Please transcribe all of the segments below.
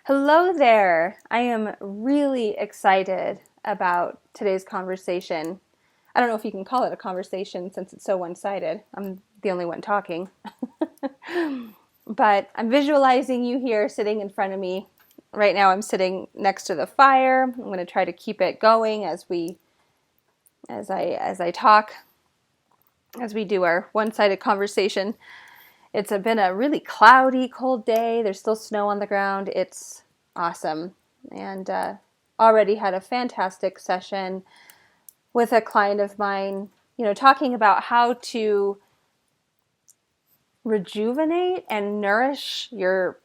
Hello there. I am really excited about today's conversation. I don't know if you can call it a conversation since it's so one-sided. I'm the only one talking. But I'm visualizing you here sitting in front of me. Right now I'm sitting next to the fire. I'm going to try to keep it going as I talk, as we do our one-sided conversation. It's been a really cloudy, cold day. There's still snow on the ground. It's awesome. And already had a fantastic session with a client of mine, talking about how to rejuvenate and nourish your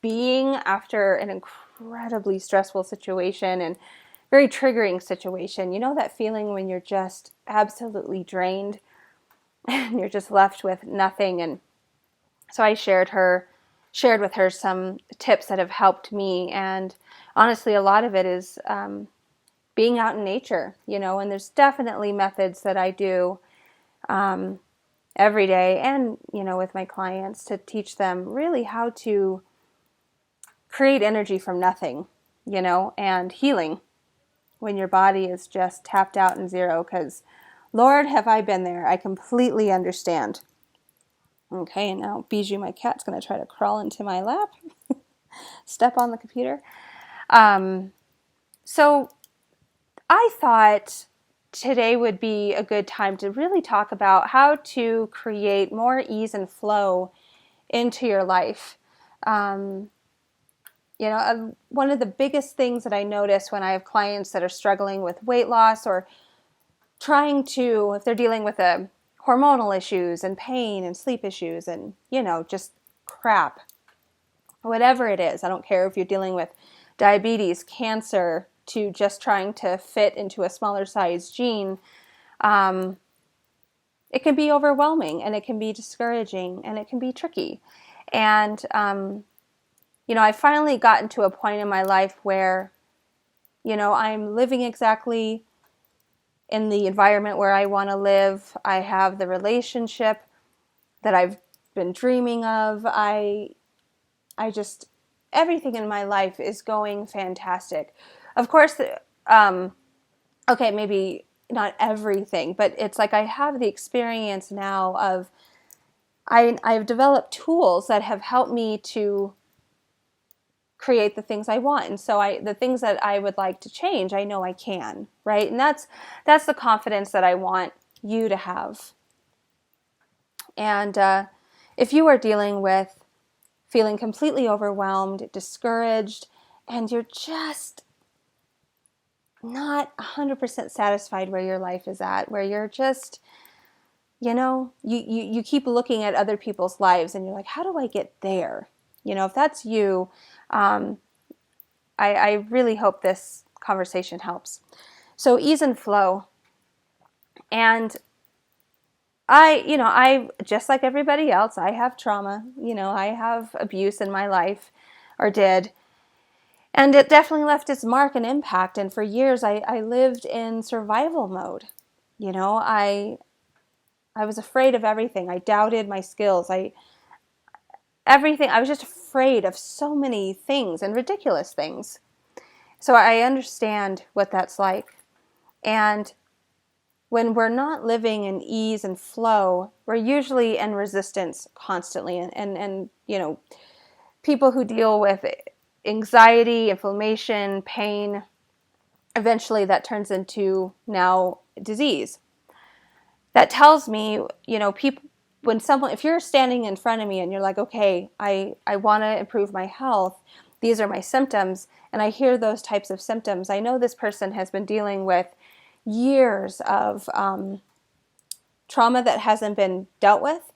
being after an incredibly stressful situation and very triggering situation. You know that feeling when you're just absolutely drained and you're just left with nothing. And so I shared with her some tips that have helped me, and honestly, a lot of it is being out in nature, and there's definitely methods that I do every day, and with my clients to teach them really how to create energy from nothing, and healing when your body is just tapped out and zero. Because Lord, have I been there. I completely understand. Okay, and now Bijou, my cat's going to try to crawl into my lap, step on the computer. So I thought today would be a good time to really talk about how to create more ease and flow into your life. One of the biggest things that I notice when I have clients that are struggling with weight loss or if they're dealing with hormonal issues and pain and sleep issues and, just crap, whatever it is. I don't care if you're dealing with diabetes, cancer, to just trying to fit into a smaller size jean. It can be overwhelming, and it can be discouraging, and it can be tricky. And, I finally gotten to a point in my life where, I'm living exactly in the environment where I want to live. I have the relationship that I've been dreaming of. I just, everything in my life is going fantastic. Of course, okay, maybe not everything, but it's like I have the experience now of, I've developed tools that have helped me to create the things I want. And so the things that I would like to change, I know I can, right? And that's the confidence that I want you to have. And if you are dealing with feeling completely overwhelmed, discouraged, and you're just not 100% satisfied where your life is at, where you're just, you keep looking at other people's lives and you're like, how do I get there? If that's you, I really hope this conversation helps. So ease and flow. And I just like everybody else, I have trauma. I have abuse in my life, or did. And it definitely left its mark and impact. And for years, I lived in survival mode. I was afraid of everything. I doubted my skills. Everything. I was just afraid of so many things and ridiculous things. So I understand what that's like. And when we're not living in ease and flow, we're usually in resistance constantly. And people who deal with anxiety, inflammation, pain, eventually that turns into now disease. That tells me, people, if you're standing in front of me and you're like, okay, I want to improve my health, these are my symptoms, and I hear those types of symptoms, I know this person has been dealing with years of trauma that hasn't been dealt with,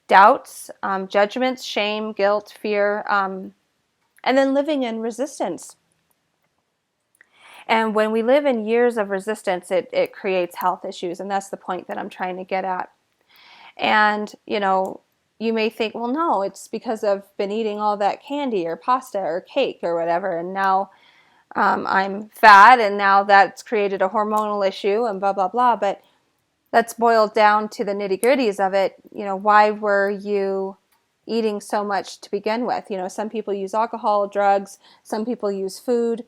doubts, judgments, shame, guilt, fear, and then living in resistance. And when we live in years of resistance, it creates health issues, and that's the point that I'm trying to get at. And, you may think, well, no, it's because I've been eating all that candy or pasta or cake or whatever, and now I'm fat, and now that's created a hormonal issue and blah, blah, blah. But that's boiled down to the nitty-gritties of it. Why were you eating so much to begin with. Some people use alcohol, drugs, some people use food.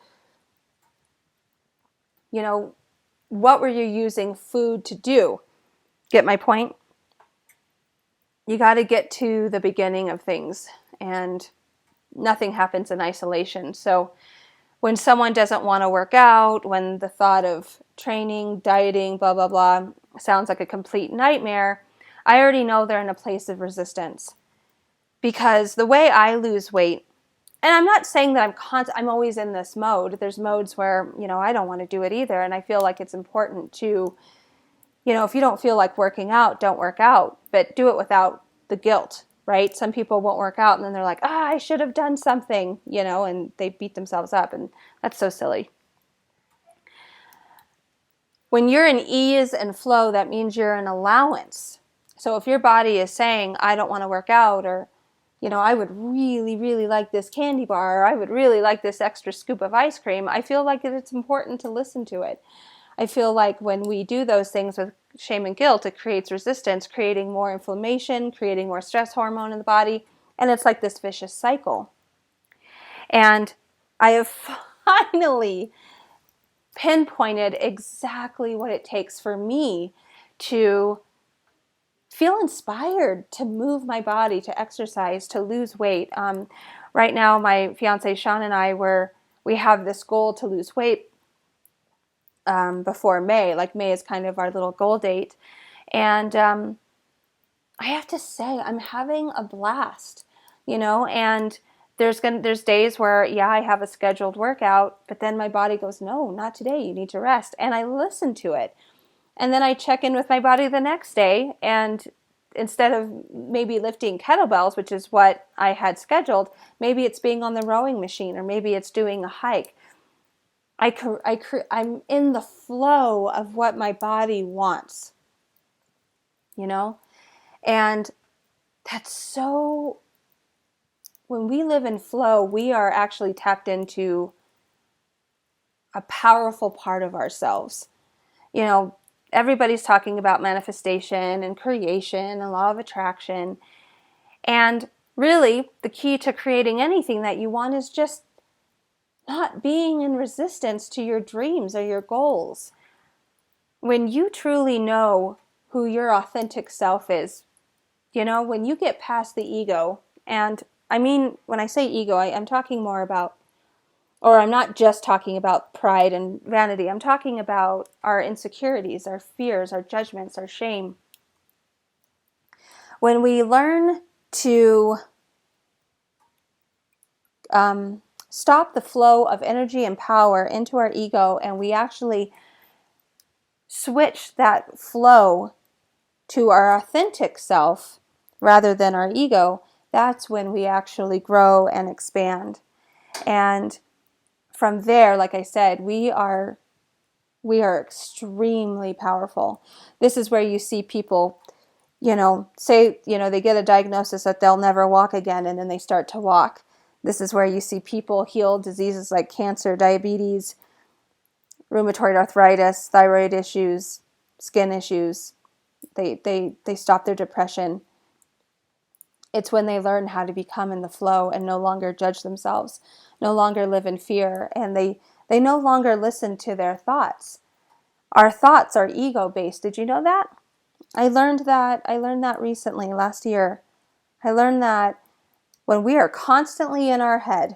What were you using food to do? Get my point? You got to get to the beginning of things, and nothing happens in isolation. So when someone doesn't want to work out, when the thought of training, dieting, blah, blah, blah, sounds like a complete nightmare, I already know they're in a place of resistance. Because the way I lose weight, and I'm not saying that I'm always in this mode. There's modes where, I don't want to do it either. And I feel like it's important to, if you don't feel like working out, don't work out, but do it without the guilt, right? Some people won't work out and then they're like, I should have done something, and they beat themselves up. And that's so silly. When you're in ease and flow, that means you're in allowance. So if your body is saying, I don't want to work out, or I would really, really like this candy bar, or I would really like this extra scoop of ice cream, I feel like it's important to listen to it. I feel like when we do those things with shame and guilt, it creates resistance, creating more inflammation, creating more stress hormone in the body, and it's like this vicious cycle. And I have finally pinpointed exactly what it takes for me to feel inspired to move my body, to exercise, to lose weight. Right now, my fiance Sean and I we have this goal to lose weight before May. Like May is kind of our little goal date, and I have to say I'm having a blast. And there's days where I have a scheduled workout, but then my body goes, no, not today. You need to rest, and I listen to it. And then I check in with my body the next day, and instead of maybe lifting kettlebells, which is what I had scheduled, maybe it's being on the rowing machine, or maybe it's doing a hike. I'm in the flow of what my body wants, and that's so, when we live in flow, we are actually tapped into a powerful part of ourselves. Everybody's talking about manifestation and creation and law of attraction. And really, the key to creating anything that you want is just not being in resistance to your dreams or your goals. When you truly know who your authentic self is, when you get past the ego, and I mean, when I say ego, I'm talking more about, or I'm not just talking about pride and vanity. I'm talking about our insecurities, our fears, our judgments, our shame. When we learn to stop the flow of energy and power into our ego, and we actually switch that flow to our authentic self rather than our ego, that's when we actually grow and expand. And from there, like I said, we are extremely powerful. This is where you see people, say, they get a diagnosis that they'll never walk again, and then they start to walk. This is where you see people heal diseases like cancer, diabetes, rheumatoid arthritis, thyroid issues, skin issues. They stop their depression. It's when they learn how to become in the flow and no longer judge themselves, no longer live in fear, and they no longer listen to their thoughts. Our thoughts are ego-based. Did you know that? I learned that recently, last year. I learned that when we are constantly in our head,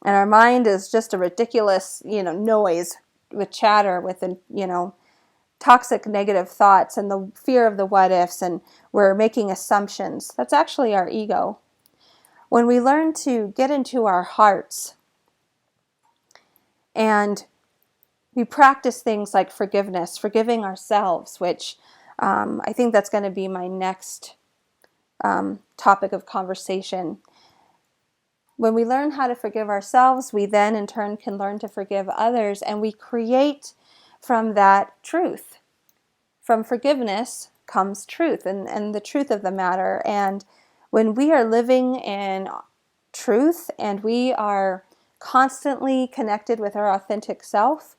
and our mind is just a ridiculous, noise with chatter, with, toxic negative thoughts and the fear of the what ifs, and we're making assumptions. That's actually our ego. When we learn to get into our hearts and we practice things like forgiveness, forgiving ourselves, which I think that's going to be my next topic of conversation. When we learn how to forgive ourselves, we then in turn can learn to forgive others, and we create from that truth. From forgiveness comes truth and the truth of the matter. And when we are living in truth and we are constantly connected with our authentic self,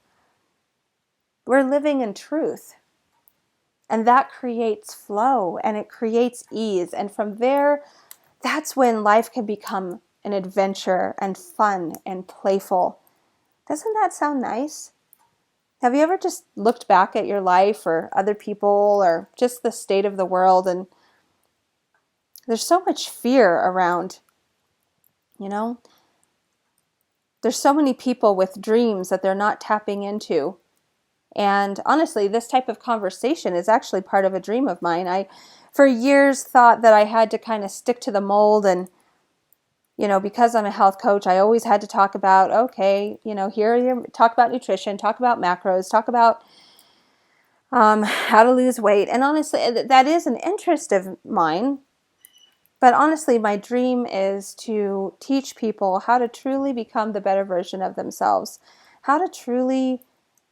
we're living in truth. And that creates flow and it creates ease. And from there, that's when life can become an adventure and fun and playful. Doesn't that sound nice? Have you ever just looked back at your life or other people or just the state of the world, and there's so much fear around, you know? There's so many people with dreams that they're not tapping into. And honestly, this type of conversation is actually part of a dream of mine. I, for years, thought that I had to kind of stick to the mold, and because I'm a health coach, I always had to talk about, okay, here you talk about nutrition, talk about macros, talk about how to lose weight. And honestly, that is an interest of mine. But honestly, my dream is to teach people how to truly become the better version of themselves, how to truly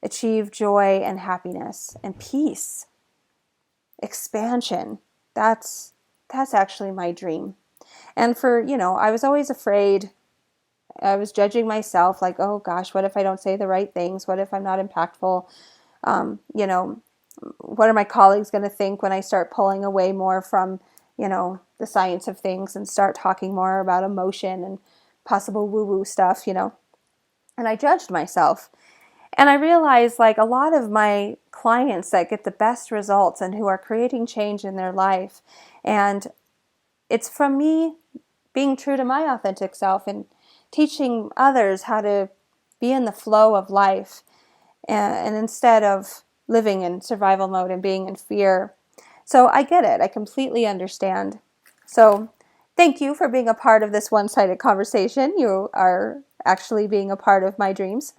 achieve joy and happiness and peace, expansion. That's actually my dream. And I was always afraid. I was judging myself like, oh gosh, what if I don't say the right things? What if I'm not impactful? What are my colleagues going to think when I start pulling away more from, the science of things and start talking more about emotion and possible woo-woo stuff, And I judged myself. And I realized, like, a lot of my clients that get the best results and who are creating change in their life, and it's from me being true to my authentic self and teaching others how to be in the flow of life, and instead of living in survival mode and being in fear. So I get it. I completely understand. So thank you for being a part of this one-sided conversation. You are actually being a part of my dreams.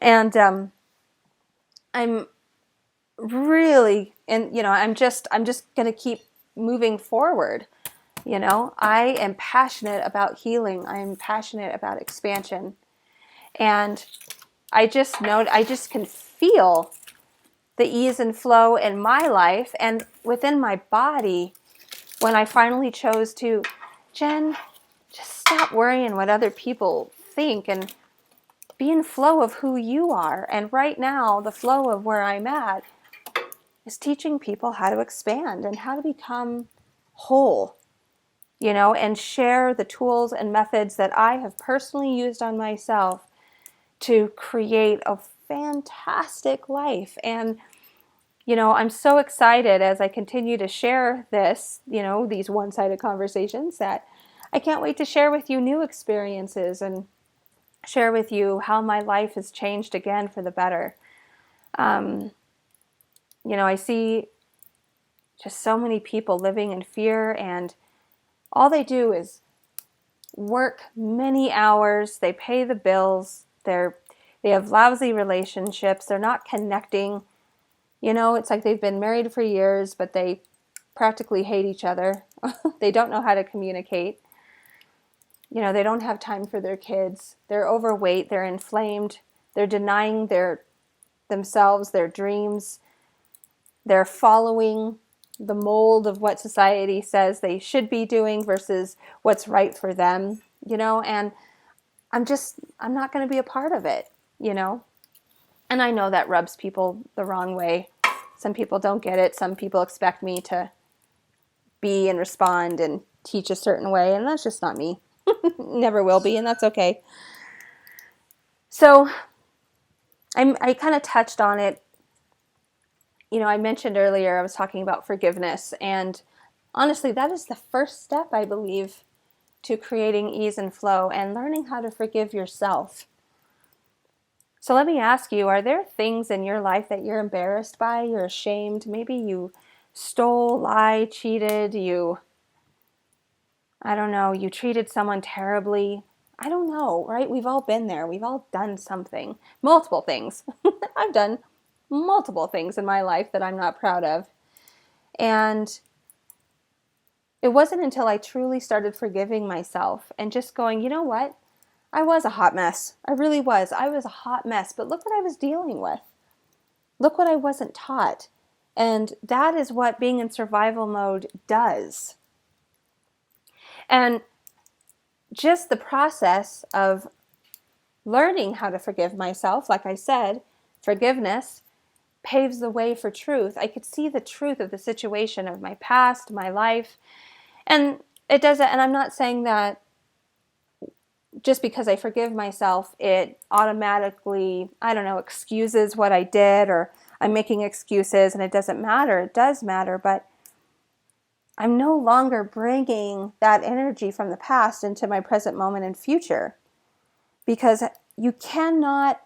And I'm really, and I'm just going to keep moving forward. I am passionate about healing. I'm passionate about expansion. And I just can feel the ease and flow in my life and within my body when I finally chose to, Jen, just stop worrying what other people think and be in flow of who you are. And right now, the flow of where I'm at is teaching people how to expand and how to become whole, and share the tools and methods that I have personally used on myself to create a fantastic life. And I'm so excited as I continue to share this, these one-sided conversations, that I can't wait to share with you new experiences and share with you how my life has changed again for the better. I see just so many people living in fear, and all they do is work many hours. They pay the bills. They have lousy relationships. They're not connecting. It's like they've been married for years, but they practically hate each other. They don't know how to communicate. They don't have time for their kids. They're overweight. They're inflamed. They're denying themselves, their dreams. They're following the mold of what society says they should be doing versus what's right for them, and I'm not going to be a part of it, And I know that rubs people the wrong way. Some people don't get it. Some people expect me to be and respond and teach a certain way, and that's just not me. Never will be, and that's okay. So I kind of touched on it. I mentioned earlier, I was talking about forgiveness, and honestly, that is the first step, I believe, to creating ease and flow and learning how to forgive yourself. So let me ask you, are there things in your life that you're embarrassed by, you're ashamed? Maybe you stole, lied, cheated, you treated someone terribly. I don't know, right? We've all been there. We've all done something, multiple things. I've done multiple things in my life that I'm not proud of. And it wasn't until I truly started forgiving myself and just going, you know what? I was a hot mess. I really was. I was a hot mess, but look what I was dealing with. Look what I wasn't taught. And that is what being in survival mode does. And just the process of learning how to forgive myself, like I said, forgiveness paves the way for truth. I could see the truth of the situation of my past, my life, And it doesn't, and I'm not saying that just because I forgive myself, it automatically, I don't know, excuses what I did, or I'm making excuses and it doesn't matter. It does matter, but I'm no longer bringing that energy from the past into my present moment and future, because you cannot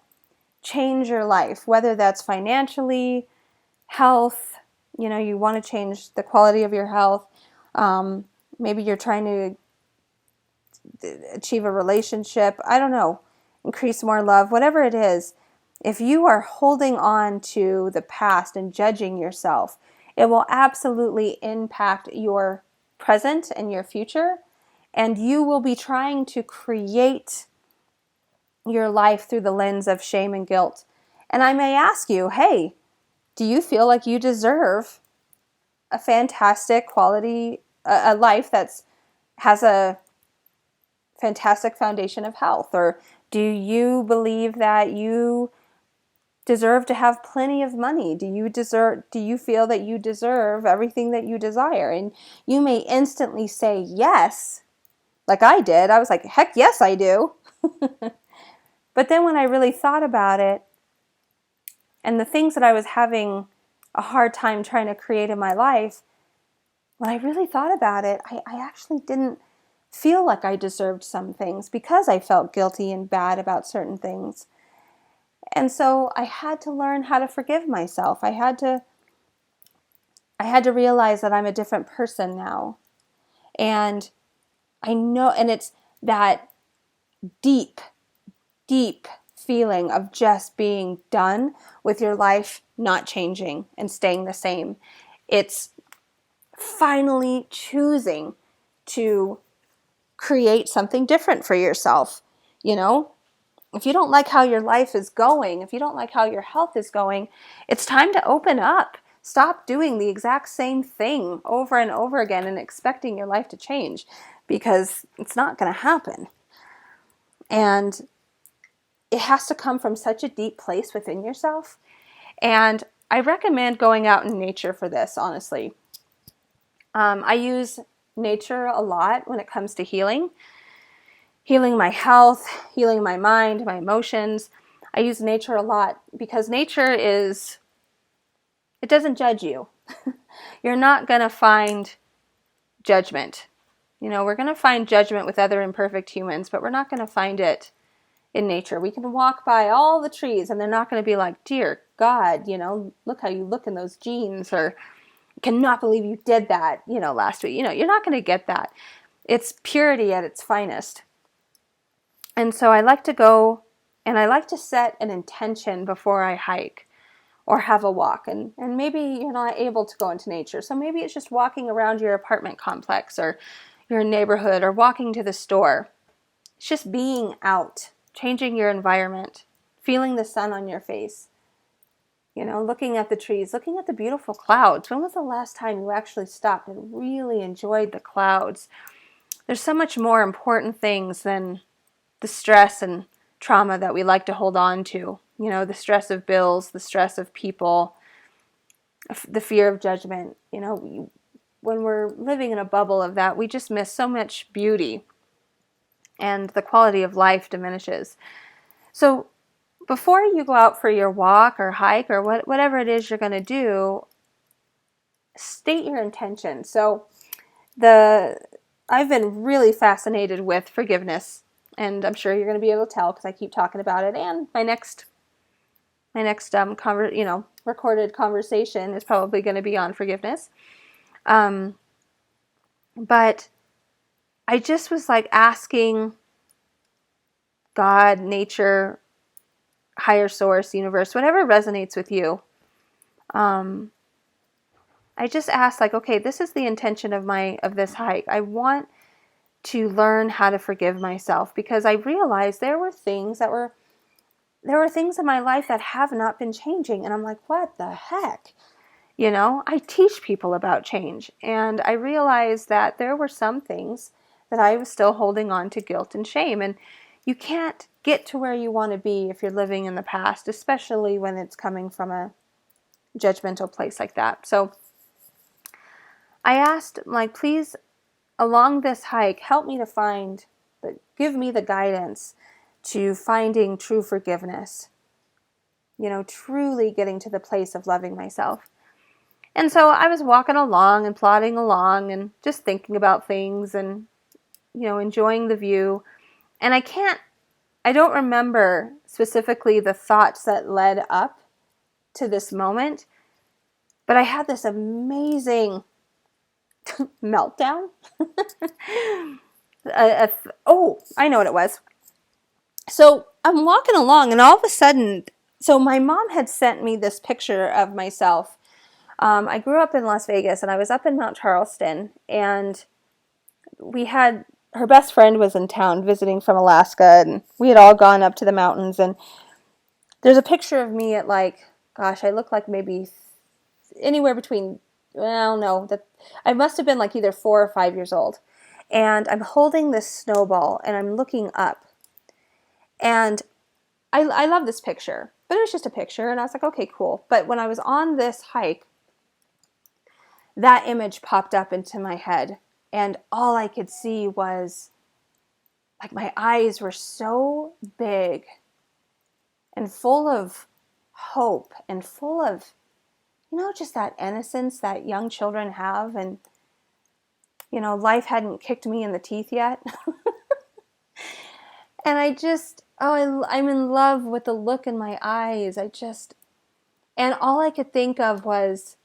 change your life, whether that's financially, health, you want to change the quality of your health. Maybe you're trying to achieve a relationship, I don't know, increase more love, whatever it is. If you are holding on to the past and judging yourself, it will absolutely impact your present and your future. And you will be trying to create your life through the lens of shame and guilt. And I may ask you, hey, do you feel like you deserve a fantastic quality, a life that's has a fantastic foundation of health? Or do you believe that you deserve to have plenty of money? Do you feel that you deserve everything that you desire? And you may instantly say yes, like I did. I was like, heck yes, I do. But then when I really thought about it, and the things that I was having a hard time trying to create in my life, when I really thought about it, I actually didn't feel like I deserved some things, because I felt guilty and bad about certain things. And so I had to learn how to forgive myself. I had to realize that I'm a different person now. And I know, and it's that deep, deep feeling of just being done with your life not changing and staying the same. It's finally choosing to create something different for yourself. If you don't like how your life is going, if you don't like how your health is going, it's time to open up. Stop doing the exact same thing over and over again and expecting your life to change, because it's not going to happen. And it has to come from such a deep place within yourself. And I recommend going out in nature for this, honestly. I use nature a lot when it comes to healing my health, healing my mind, my emotions. I use nature a lot because nature it doesn't judge you. You're not going to find judgment. We're going to find judgment with other imperfect humans, but we're not going to find it in nature. We can walk by all the trees and they're not going to be like, dear God, look how you look in those jeans, or cannot believe you did that, last week. You're not going to get that. It's purity at its finest. And so I like to go and I like to set an intention before I hike or have a walk. And maybe you're not able to go into nature. So maybe it's just walking around your apartment complex or your neighborhood or walking to the store. It's just being out, changing your environment, feeling the sun on your face, looking at the trees, looking at the beautiful clouds. When was the last time you actually stopped and really enjoyed the clouds? There's so much more important things than the stress and trauma that we like to hold on to. The stress of bills, the stress of people, the fear of judgment. When we're living in a bubble of that, we just miss so much beauty and the quality of life diminishes. So before you go out for your walk or hike or whatever it is you're going to do, state your intention. So I've been really fascinated with forgiveness, and I'm sure you're going to be able to tell because I keep talking about it. And my next recorded conversation is probably going to be on forgiveness. But I just was like asking God, nature, higher source, universe, whatever resonates with you. I just asked, like, okay, this is the intention of this hike. I want to learn how to forgive myself, because I realized there were things in my life that have not been changing. And I'm like, what the heck? I teach people about change. And I realized that there were some things that I was still holding on to guilt and shame. And you can't get to where you want to be if you're living in the past, especially when it's coming from a judgmental place like that. So I asked, like, please along this hike helped me to give me the guidance to finding true forgiveness, truly getting to the place of loving myself. And so I was walking along and plodding along and just thinking about things and, enjoying the view. And I don't remember specifically the thoughts that led up to this moment, but I had this amazing meltdown. I know what it was. So I'm walking along and all of a sudden, so my mom had sent me this picture of myself. I grew up in Las Vegas and I was up in Mount Charleston, and her best friend was in town visiting from Alaska, and we had all gone up to the mountains, and there's a picture of me at I look like maybe anywhere between, well, no, I must have been like either 4 or 5 years old. And I'm holding this snowball and I'm looking up. And I love this picture, but it was just a picture. And I was like, okay, cool. But when I was on this hike, that image popped up into my head. And all I could see was, like, my eyes were so big and full of hope and full of, just that innocence that young children have. And, life hadn't kicked me in the teeth yet. And I'm in love with the look in my eyes. And all I could think of was,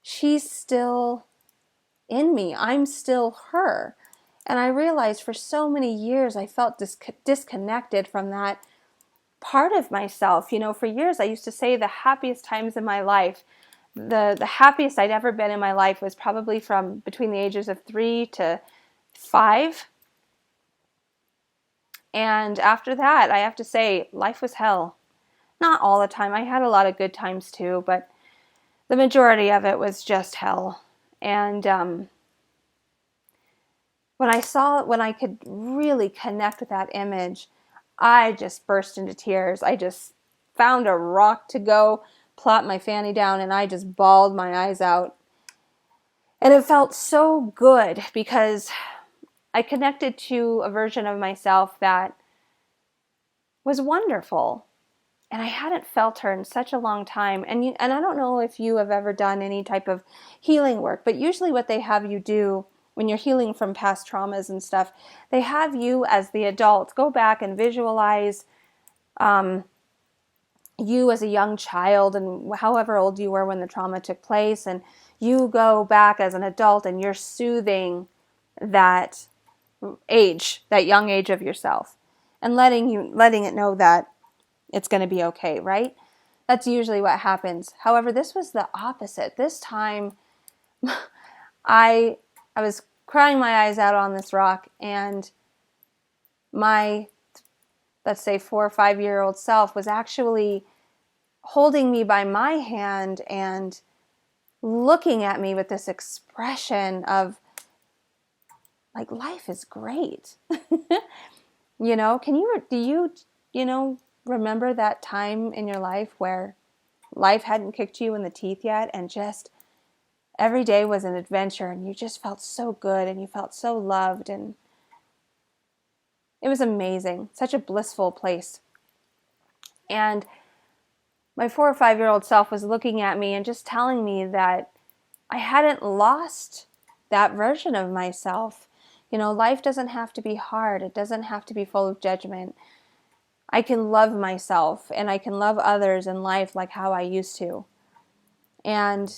she's still in me. I'm still her. And I realized for so many years I felt disconnected from that part of myself. For years I used to say the happiest times in my life, the happiest I'd ever been in my life was probably from between the ages of 3 to 5. And after that, I have to say, life was hell. Not all the time. I had a lot of good times too, but the majority of it was just hell. And when I could really connect with that image, I just burst into tears. I just found a rock to go, plopped my fanny down, and I just bawled my eyes out. And it felt so good because I connected to a version of myself that was wonderful. And I hadn't felt her in such a long time. And I don't know if you have ever done any type of healing work, but usually what they have you do when you're healing from past traumas and stuff, they have you as the adult go back and visualize you as a young child and however old you were when the trauma took place. And you go back as an adult and you're soothing that young age of yourself, and letting it know that it's going to be okay, right? That's usually what happens. However, this was the opposite. This time, I was crying my eyes out on this rock, and my, let's say, 4 or 5-year-old self was actually holding me by my hand and looking at me with this expression of, like, life is great. Remember that time in your life where life hadn't kicked you in the teeth yet, and just every day was an adventure, and you just felt so good and you felt so loved, and it was amazing. Such a blissful place. And my 4 or 5-year-old self was looking at me and just telling me that I hadn't lost that version of myself. Life doesn't have to be hard. It doesn't have to be full of judgment. I can love myself and I can love others in life like how I used to. And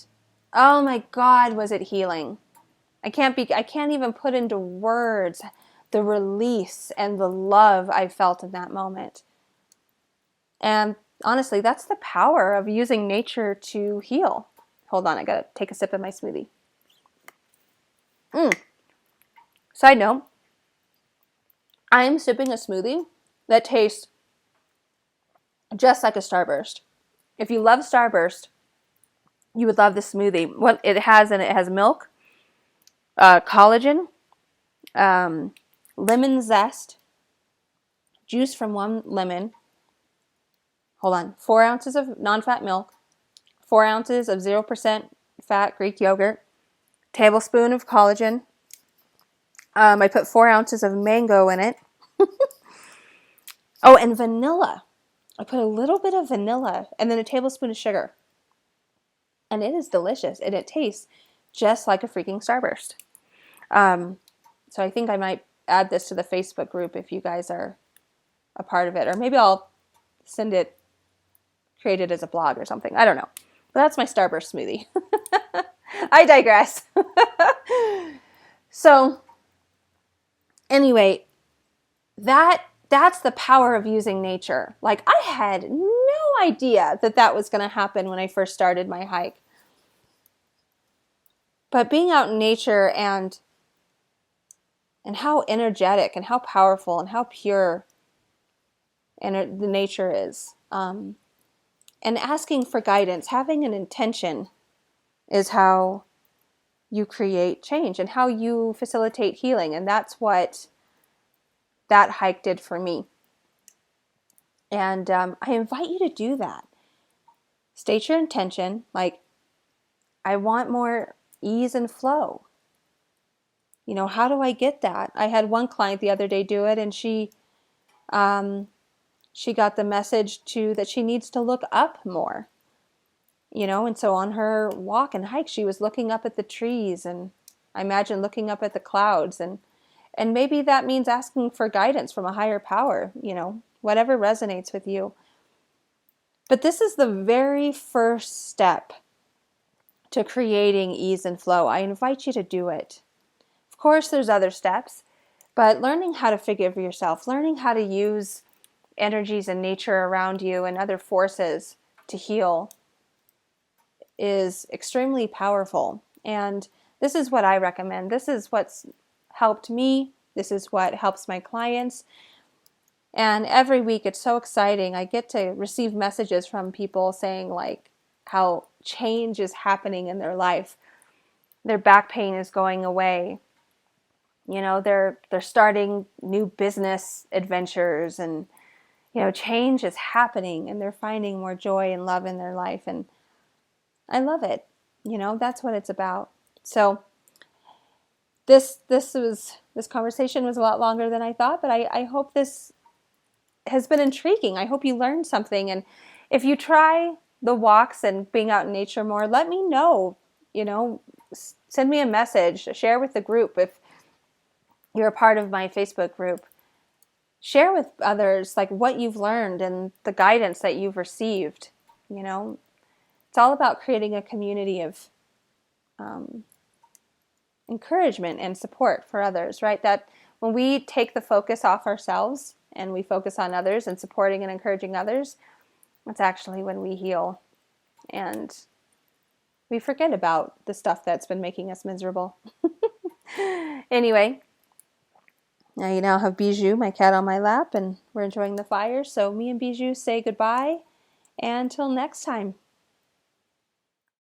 oh my God, was it healing. I can't even put into words the release and the love I felt in that moment. And honestly, that's the power of using nature to heal. Hold on, I gotta take a sip of my smoothie. Side note, I am sipping a smoothie that tastes just like a Starburst. If you love Starburst, you would love this smoothie. What it has in it has milk, collagen, lemon zest, juice from 1 lemon. 4 ounces of non-fat milk, 4 ounces of 0% fat Greek yogurt, tablespoon of collagen, I put 4 ounces of mango in it. Oh, and vanilla. I put a little bit of vanilla and then a tablespoon of sugar. And it is delicious. And it tastes just like a freaking Starburst. So I think I might add this to the Facebook group if you guys are a part of it. Or maybe I'll create it as a blog or something. I don't know. But that's my Starburst smoothie. I digress. So anyway, that's the power of using nature. Like, I had no idea that was going to happen when I first started my hike. But being out in nature and how energetic and how powerful and how pure and the nature is, and asking for guidance, having an intention, is how you create change and how you facilitate healing. And that's what that hike did for me. And I invite you to do that. State your intention, like, I want more ease and flow. You know, how do I get that? I had one client the other day do it, and she got the message that she needs to look up more. You know, and so on her walk and hike, she was looking up at the trees, and I imagine looking up at the clouds, and maybe that means asking for guidance from a higher power, you know, whatever resonates with you. But this is the very first step to creating ease and flow. I invite you to do it. Of course, there's other steps, but learning how to forgive yourself, learning how to use energies and nature around you and other forces to heal is extremely powerful. And this is what I recommend. This is what's helped me. This is what helps my clients. And every week it's so exciting. I get to receive messages from people saying, like, how change is happening in their life. Their back pain is going away. You know, they're starting new business adventures, and, you know, change is happening, and they're finding more joy and love in their life. And I love it. You know, that's what it's about. So this conversation was a lot longer than I thought, but I hope this has been intriguing. I hope you learned something. And if you try the walks and being out in nature more, let me know. You know, send me a message, share with the group. If you're a part of my Facebook group, share with others, like, what you've learned and the guidance that you've received. You know, it's all about creating a community of encouragement and support for others, right? That when we take the focus off ourselves and we focus on others and supporting and encouraging others, that's actually when we heal and we forget about the stuff that's been making us miserable. Anyway, now you now have Bijou, my cat, on my lap, and we're enjoying the fire. So me and Bijou say goodbye, and until next time.